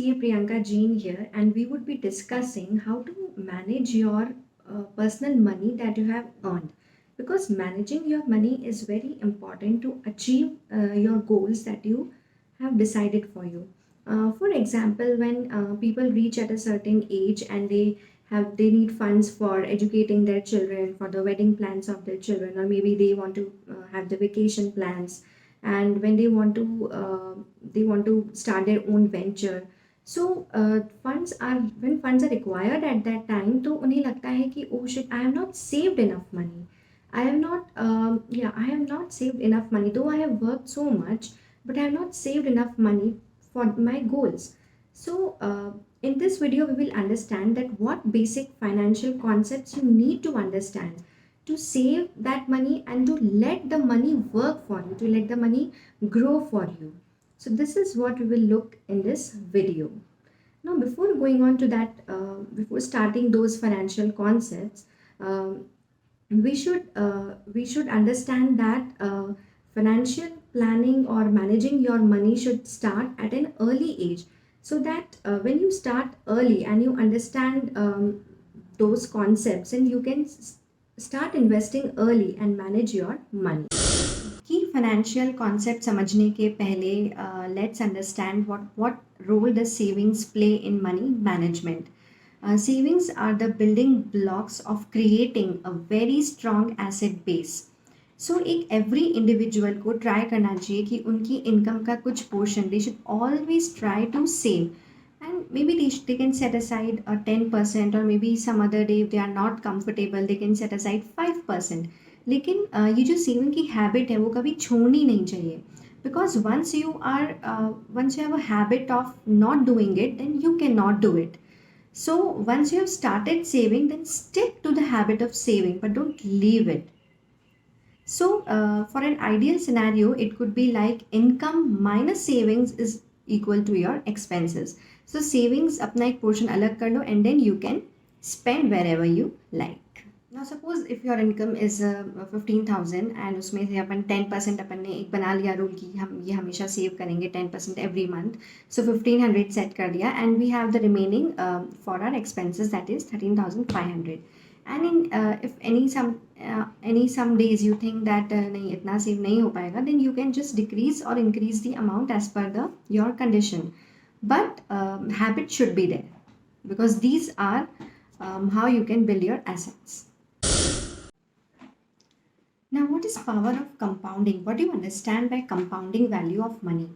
CA Priyanka Jean here, and we would be discussing how to manage your personal money that you have earned. Because managing your money is very important to achieve your goals that you have decided for you. For example, when people reach at a certain age and they need funds for educating their children, for the wedding plans of their children, or maybe they want to have the vacation plans, and when they want to start their own venture. So funds are required at that time, तो उन्हें लगता है कि oh shit, I have not saved enough money. I have not saved enough money, though I have worked so much, but I have not saved enough money for my goals. So in this video, we will understand that what basic financial concepts you need to understand to save that money and to let the money work for you, to let the money grow for you. So this is what we will look in this video. Now, before going on to that, before starting those financial concepts, we should understand that financial planning or managing your money should start at an early age, so that when you start early and you understand those concepts, and you can start investing early and manage your money. Key financial concept समझने के पहले let's understand what role does savings play in money management. Savings are the building blocks of creating a very strong asset base. So एक every individual को try करना चाहिए कि उनकी income का कुछ portion they should always try to save, and maybe they can set aside a 10%, or maybe some other day if they are not comfortable they can set aside 5%. लेकिन ये जो सेविंग की हैबिट है वो कभी छोड़नी नहीं चाहिए, because once you have a habit of not doing it, then you cannot do it. So once you have started saving, then stick to the habit of saving, but don't leave it. So for an ideal scenario, it could be like income minus savings is equal to your expenses. So savings अपना एक portion अलग कर लो, and then you can spend wherever you like. Now suppose if your income is 15,000 and उसमें से अपन 10% अपन ने एक बना लिया रूल कि हम ये हमेशा सेव करेंगे 10% every month. So 1500 सेट कर दिया, and we have the remaining for our expenses, that is 13,500. And in if any some days you think that नहीं इतना save नहीं हो पाएगा, then you can just decrease or increase the amount as per your condition. But habit should be there, because these are how you can build your assets. Now, what is power of compounding? What do you understand by compounding value of money?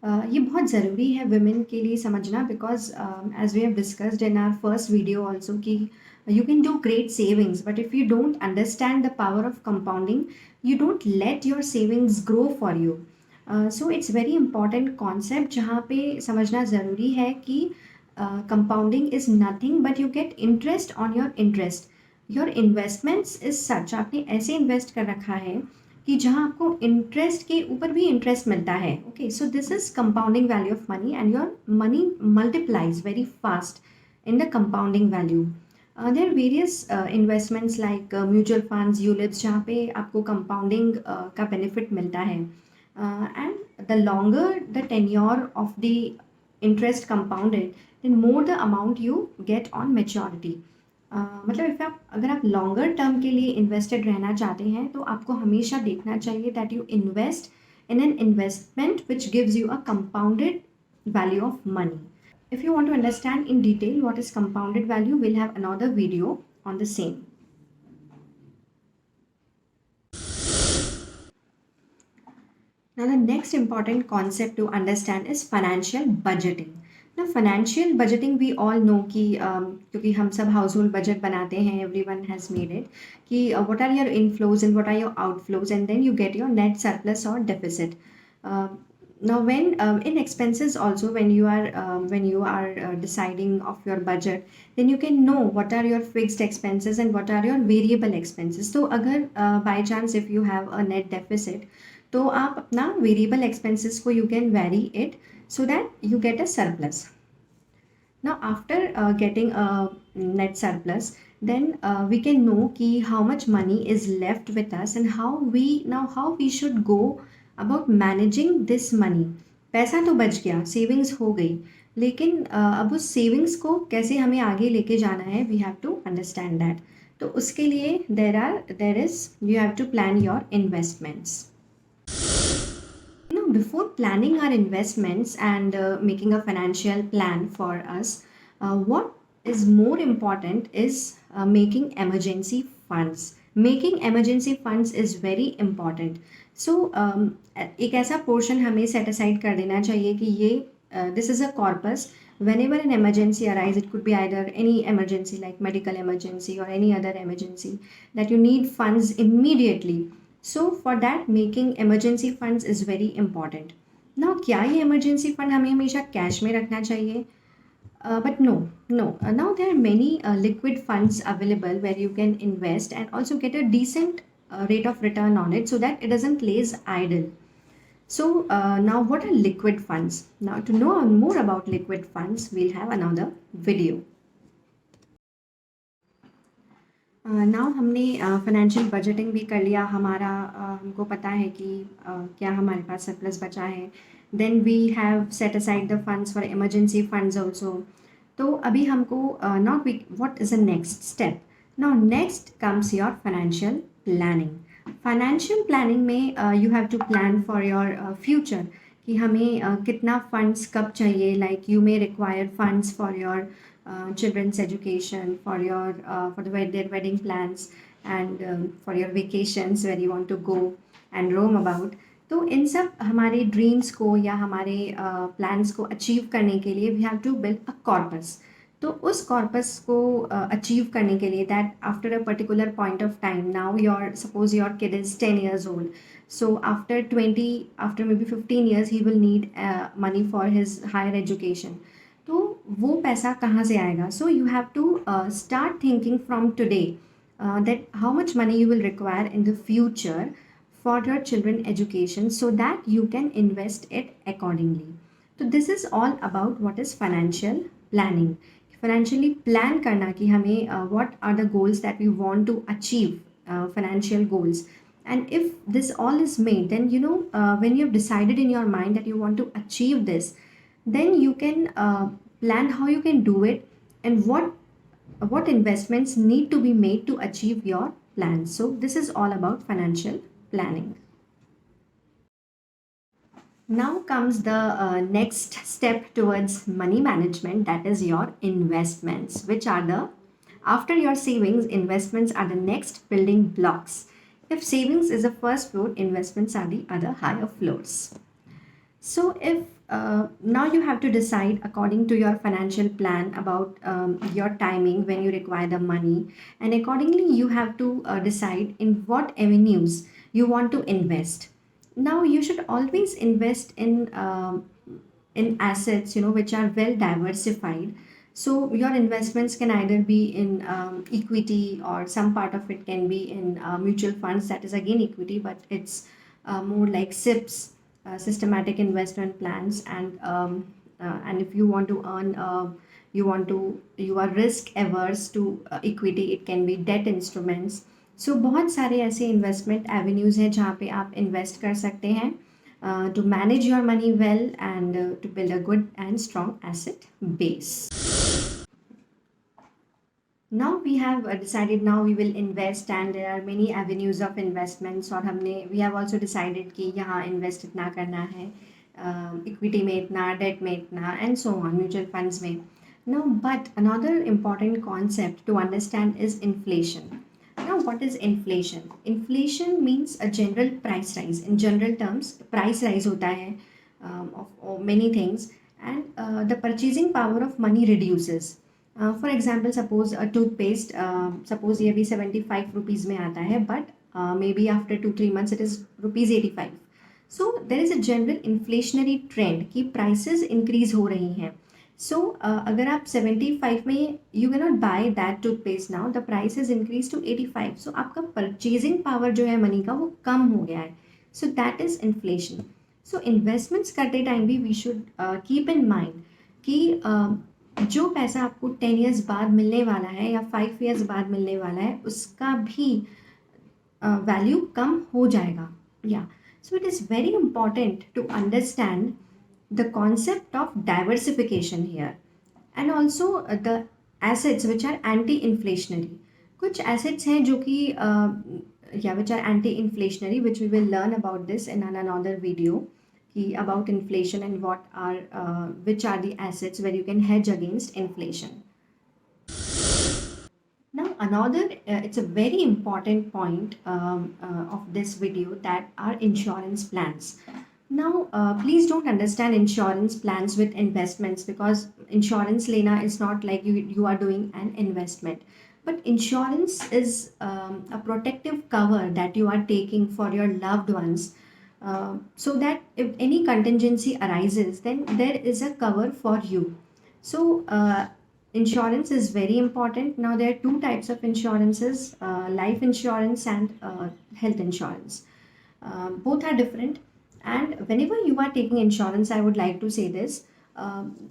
ये बहुत ज़रूरी है women के लिए समझना, because as we have discussed in our first video also कि you can do great savings, but if you don't understand the power of compounding, you don't let your savings grow for you. So it's very important concept जहाँ पे समझना ज़रूरी है कि compounding is nothing but you get interest on your interest. Your investments is such, आपने ऐसे invest कर रखा है कि जहाँ आपको इंटरेस्ट के ऊपर भी इंटरेस्ट मिलता है. Okay, so this is compounding value of money, and your money multiplies very fast in the compounding value. There are various investments like mutual funds, ULIPs, जहाँ पे आपको कंपाउंडिंग का बेनिफिट मिलता है. And the longer the tenure of the interest compounded, then more the amount you get on maturity. मतलब अगर आप longer term के लिए इन्वेस्टेड रहना चाहते हैं, तो आपको हमेशा देखना चाहिए that you invest in an investment which gives you a compounded value of money. If you want to understand in detail what is compounded value, will have another video on the same. Now the next important concept to understand is financial budgeting. Now financial budgeting we all know कि क्योंकि हम सब household budget बनाते हैं, everyone has made it, कि what are your inflows and what are your outflows, and then you get your net surplus or deficit. Now when in expenses also, when you are deciding of your budget, then you can know what are your fixed expenses and what are your variable expenses. तो अगर by chance if you have a net deficit, तो आप अपना variable expenses को you can very it so that you get a surplus. Now after getting a net surplus, then we can know ki how much money is left with us and how we should go about managing this money. पैसा तो बच गया, savings हो गई, लेकिन अब उस savings को कैसे हमें आगे लेके जाना है, we have to understand that. तो उसके लिए there is you have to plan your investments. Before planning our investments and making a financial plan for us, what is more important is making emergency funds. Making emergency funds is very important. So, एक ऐसा portion हमें set aside कर देना चाहिए कि ये this is a corpus. Whenever an emergency arises, it could be either any emergency like medical emergency or any other emergency that you need funds immediately. So for that making emergency funds is very important. Now क्या ये emergency fund हमें हमेशा cash में रखना चाहिए? But no. Now there are many liquid funds available where you can invest and also get a decent rate of return on it so that it doesn't lays idle. So now what are liquid funds? Now to know more about liquid funds, we'll have another video. Now हमने financial budgeting भी कर लिया, हमारा हमको पता है कि क्या हमारे पास सरप्लस बचा है। Then we have set aside the funds for emergency funds also. तो अभी हमको now we what is the next step? Now next comes your financial planning. Financial planning में you have to plan for your future कि हमें कितना funds कब चाहिए। Like you may require funds for your children's education, for their wedding plans, and for your vacations where you want to go and roam about. तो इन सब हमारे dreams को या हमारे प्लान्स को अचीव करने के लिए we have to build a corpus. तो उस कॉर्पस को अचीव करने के लिए that after a particular point of time, now your suppose your kid is 10 years old, so after maybe 15 years he will need money for his higher education. तो वो पैसा कहाँ से आएगा? So you have to start thinking from today that how much money you will require in the future for your children education so that you can invest it accordingly. तो this is all about what is financial planning. Financially plan करना कि हमें what are the goals that we want to achieve, financial goals. And if this all is made, then when you have decided in your mind that you want to achieve this, then you can plan how you can do it and what investments need to be made to achieve your plans. So this is all about financial planning. Now comes the next step towards money management, that is your investments, which are the after your savings, investments are the next building blocks. If savings is the first floor, investments are the other higher floors. So if now you have to decide according to your financial plan about your timing when you require the money, and accordingly you have to decide in what avenues you want to invest. Now you should always invest in assets which are well diversified. So your investments can either be in equity, or some part of it can be in mutual funds, that is again equity, but it's more like SIPs, systematic investment plans. And if you want to earn you are risk averse to equity, it can be debt instruments. So बहुत सारे ऐसे investment avenues हैं जहाँ पे आप invest कर सकते हैं to manage your money well and to build a good and strong asset base. Now we have decided now we will invest, and there are many avenues of investments. और हमने we have also decided कि यहाँ invest इतना करना है, equity में इतना, debt में इतना, and so on, mutual funds में. Now, but another important concept to understand is inflation. Now, what is inflation? Inflation means a general price rise. In general terms, price rise होता है of many things, and the purchasing power of money reduces. For example, suppose a toothpaste, suppose ये भी 75 rupees में आता है, but maybe after 2-3 months it is rupees 85. So there is a general inflationary trend कि prices increase हो रही हैं. So अगर आप 75 में you cannot buy that toothpaste now, the price has increased to 85. So आपका purchasing power जो है मनी का वो कम हो गया है. So that is inflation. So investments करते टाइम भी we should keep in mind कि जो पैसा आपको 10 years बाद मिलने वाला है या 5 years बाद मिलने वाला है, उसका भी वैल्यू कम हो जाएगा. या so it is very important to understand the concept of diversification here, and also the assets which are anti-inflationary. कुछ assets हैं जो कि yeah, which are anti-inflationary, which we will learn about this in another video कि about inflation and what are which are the assets where you can hedge against inflation. Now, another, it's a very important point of this video, that are insurance plans. Now, please don't understand insurance plans with investments, because insurance lena is not like you are doing an investment. But insurance is a protective cover that you are taking for your loved ones, so that if any contingency arises, then there is a cover for you. So, insurance is very important. Now, there are two types of insurances, life insurance and health insurance. Both are different. And whenever you are taking insurance, I would like to say this,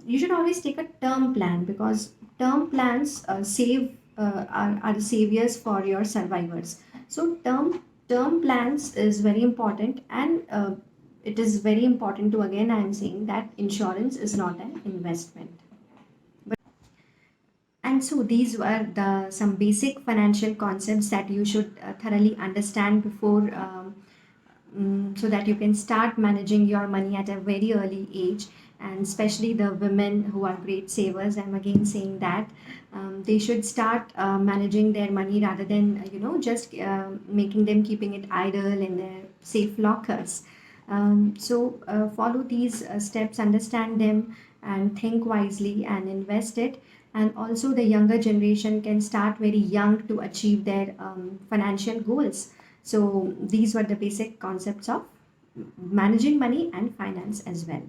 you should always take a term plan, because term plans are saviors for your survivors. So, term plans is very important, and it is very important to, again, I am saying that insurance is not an investment. And so these were the some basic financial concepts that you should thoroughly understand before, so that you can start managing your money at a very early age. And especially the women who are great savers, I'm again saying that they should start managing their money, rather than just making them keeping it idle in their safe lockers. So follow these steps, understand them, and think wisely and invest it. And also, the younger generation can start very young to achieve their financial goals. So these were the basic concepts of managing money and finance as well.